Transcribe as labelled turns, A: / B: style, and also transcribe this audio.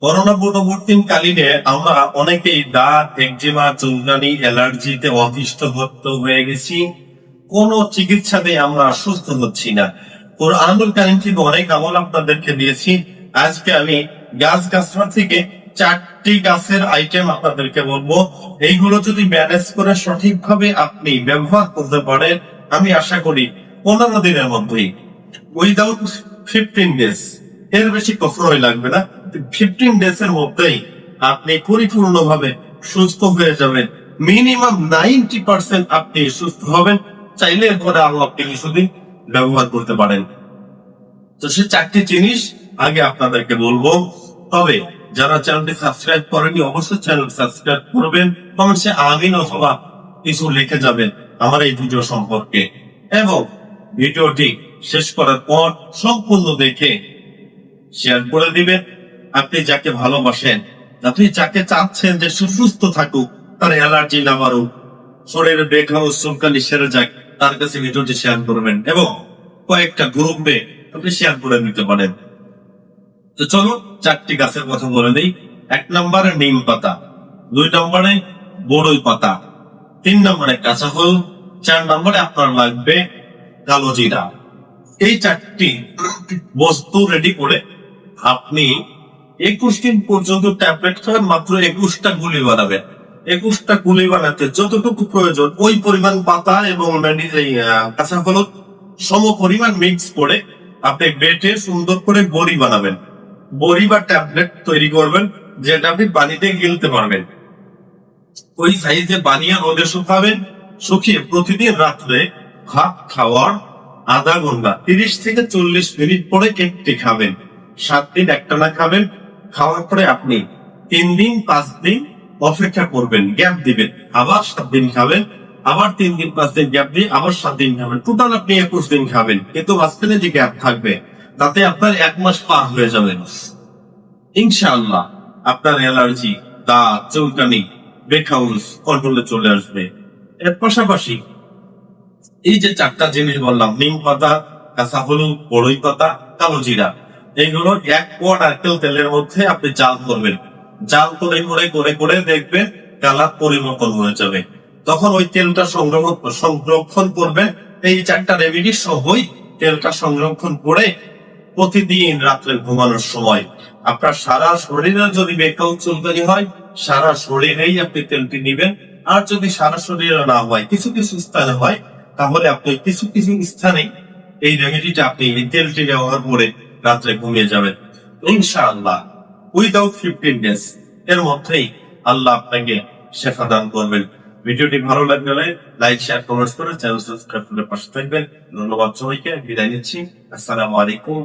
A: Corona পরবর্তীকালীনে আমরা অনেকেই দাঁত, একজিমা, চুলকানি, অ্যালার্জিতে অতিষ্ঠ হয়ে গেছি। কোনো চিকিৎসাতে আমরা সুস্থ হচ্ছি না। কোরআনুল কারীম থেকে অনেক আমল আপনাদেরকে দিয়েছি। আজকে আমি গাছগাছড়া থেকে 4টি গাছের আইটেম আপনাদেরকে বলবো। এইগুলো যদি ম্যানেজ করে সঠিকভাবে আপনি ব্যবহার করতে পারেন, আমি আশা করি 15 দিনের মধ্যেই, উইদাউট 15 ডেজ, এর বেশি কখনোই লাগবে না, 15 ডেজ এর মধ্যেই আপনি পরিপূর্ণভাবে সুস্থ হয়ে যাবেন। মিনিমাম 90% আপনি সুস্থ হবেন। চাইলে এরপরে আরো আপনি কিছুদিন ব্যবহার করতে পারেন। তো সে 4টি জিনিস আগে আপনাদেরকে বলবো। তবে যারা চ্যানেলটি সাবস্ক্রাইব করেনি, অবশ্যই চ্যানেল সাবস্ক্রাইব করবেন। কমেন্টে আমিন অথবা কিছু লিখে যাবেন আমার এই ভিডিও সম্পর্কে, এবং ভিডিওটি শেষ করার পর সম্পূর্ণ দেখে শেয়ার করে দিবেন। আপনি যাকে ভালোবাসেন, আপনি যাকে চাচ্ছেন যে সুস্থ থাকুক, তার অ্যালার্জি না বাড়ুক, শরীরে বেখাও চুলকানি সেরে যাক, তার কাছে ভিডিওটি শেয়ার করবেন এবং কয়েকটা গ্রুপে আপনি শেয়ার করে নিতে পারেন। তো চলো 4টি গাছের কথা বলে দিই। 1 নম্বরে নিম পাতা, 2 নম্বরে বড়ই পাতা, 3 নম্বরে কাঁচা হলুদ, 4 নম্বরে আপনার লাগবে কালো জিরা। এই 4টি বস্তু রেডি করে আপনি 21 দিন পর্যন্ত ট্যাবলেট খাবেন। মাত্র 21টা গুলি বানাবেন। 21টা গুলি বানাতে যতটুকু প্রয়োজন ওই পরিমাণ পাতা এবং কাঁচা হলুদ সম পরিমাণ মিক্স করে আপনি বেটে সুন্দর করে বড়ি বানাবেন। বড়ি বা ট্যাবলেট তৈরি করবেন, যেটা আপনি পানিতে গিলতে পারবেন। ওই সাইজে বানিয়ে রোদে শুকাবেন। শুকিয়ে প্রতিদিন রাত্রে ভাত খাওয়ার আধা ঘন্টা 30 থেকে 40 মিনিট পরে একটি খাবেন। 7 দিন একটানা খাবেন। খাওয়ার পরে আপনি 3 দিন 5 দিন অপেক্ষা করবেন, গ্যাপ দিবেন, আবার 7 দিন খাবেন, আবার 3 দিন 5 দিন গ্যাপ দিয়ে আবার 7 দিন খাবেন। টোটাল আপনি 21 দিন খাবেন। কিন্তু মাঝখানে যে গ্যাপ থাকবে তাতে আপনার 1 মাস পার হয়ে যাবে। ইনশাআল্লাহ আপনার অ্যালার্জি, দাঁত, চুলকানি, বেখাউস কন্ট্রোলে চলে আসবে। এর পাশাপাশি এই যে 4টা জিনিস বললাম, নিম পাতা, কাঁচা হলুদ, বড়ই পাতা, কালো জিরা, এইগুলো 1 কোয়া নারকেল তেলের মধ্যে আপনি জাল করবেন। জাল করে করে করে করে দেখবেন কালার পরিবর্তন হয়ে যাবে। তখন ওই তেলটা সংরক্ষণ করবেন। এই 4টা রেমেডি সহই তেলটা সংরক্ষণ করে প্রতিদিন রাত্রে ঘুমানোর সময় আপনার সারা শরীরে যদি বেকাল চুলকানি হয়, সারা শরীরেই আপনি তেলটি নিবেন। আর যদি সারা শরীরে না হয়, কিছু কিছু স্থানে হয়, তাহলে আপনি কিছু কিছু স্থানে এই রেমেডিটা আপনি এই তেলটি ব্যবহার করে রাত্রে ঘুমিয়ে যাবেন ইনশাআল্লাহ। উইদাউট 15 ডেজ এর মধ্যেই আল্লাহ আপনাকে শেফা দান করবেন। ভিডিওটি ভালো লাগলে লাইক, শেয়ার, কমেন্টস করে চ্যানেল সাবস্ক্রাইব করে পাশে থাকবেন। ধন্যবাদ সবাইকে। বিদায় নিচ্ছি। আসসালামু আলাইকুম।